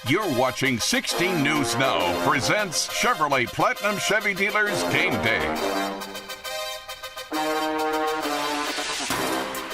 You're watching 16 News Now presents Chevrolet Platinum Chevy Dealers Game Day.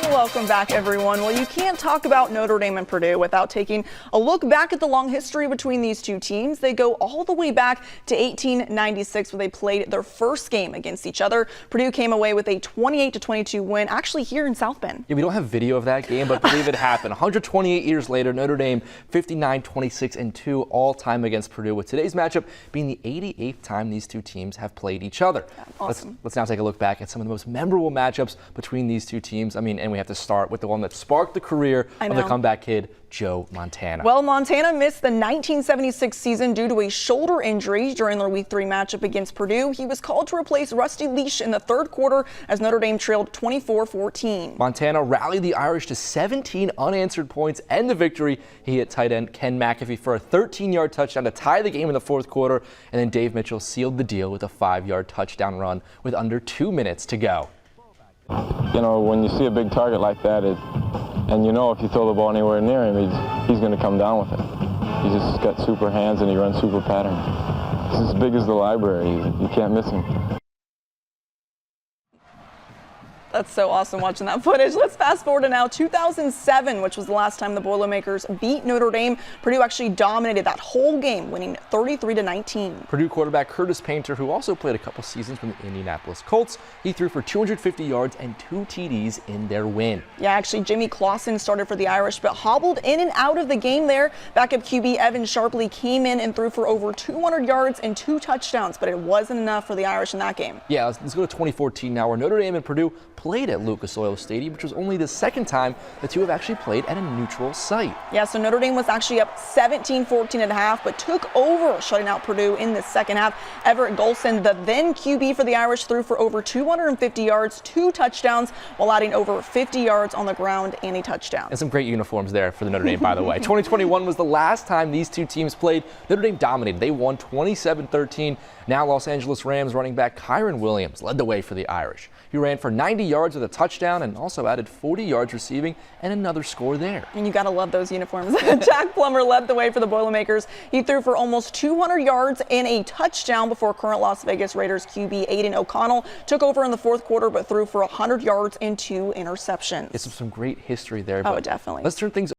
Welcome back, everyone. Well, you can't talk about Notre Dame and Purdue without taking a look back at the long history between these two teams. They go all the way back to 1896 when they played their first game against each other. Purdue came away with a 28-22 win, actually here in South Bend. Yeah, we don't have video of that game, but believe it happened. 128 years later, Notre Dame 59-26-2 all time against Purdue, with today's matchup being the 88th time these two teams have played each other. Awesome. Let's now take a look back at some of the most memorable matchups between these two teams. And we have to start with the one that sparked the career of the comeback kid, Joe Montana. Well, Montana missed the 1976 season due to a shoulder injury during their Week 3 matchup against Purdue. He was called to replace Rusty Leash in the third quarter as Notre Dame trailed 24-14. Montana rallied the Irish to 17 unanswered points and the victory. He hit tight end Ken McAfee for a 13-yard touchdown to tie the game in the fourth quarter, and then Dave Mitchell sealed the deal with a 5-yard touchdown run with under 2 minutes to go. You know, when you see a big target like that, and you know if you throw the ball anywhere near him, he's going to come down with it. He's just got super hands and he runs super pattern. He's as big as the library. You can't miss him. That's so awesome watching that footage. Let's fast forward to now 2007, which was the last time the Boilermakers beat Notre Dame. Purdue actually dominated that whole game, winning 33-19. Purdue quarterback Curtis Painter, who also played a couple seasons with the Indianapolis Colts, he threw for 250 yards and 2 TDs in their win. Yeah, actually, Jimmy Clausen started for the Irish, but hobbled in and out of the game there. Backup QB Evan Sharpley came in and threw for over 200 yards and 2 touchdowns, but it wasn't enough for the Irish in that game. Yeah, let's go to 2014 now, where Notre Dame and Purdue played at Lucas Oil Stadium, which was only the second time the two have actually played at a neutral site. Yeah, so Notre Dame was actually up 17-14 at half, but took over, shutting out Purdue in the second half. Everett Golson, the then QB for the Irish, threw for over 250 yards, 2 touchdowns, while adding over 50 yards on the ground and a touchdown. And some great uniforms there for the Notre Dame, by the way. 2021 was the last time these two teams played. Notre Dame dominated. They won 27-13. Now Los Angeles Rams running back Kyron Williams led the way for the Irish. He ran for 90 yards with a touchdown and also added 40 yards receiving and another score there. And you got to love those uniforms. Jack Plummer led the way for the Boilermakers. He threw for almost 200 yards and a touchdown before current Las Vegas Raiders QB Aiden O'Connell took over in the fourth quarter but threw for 100 yards and 2 interceptions. It's some great history there. Oh, definitely. Let's turn things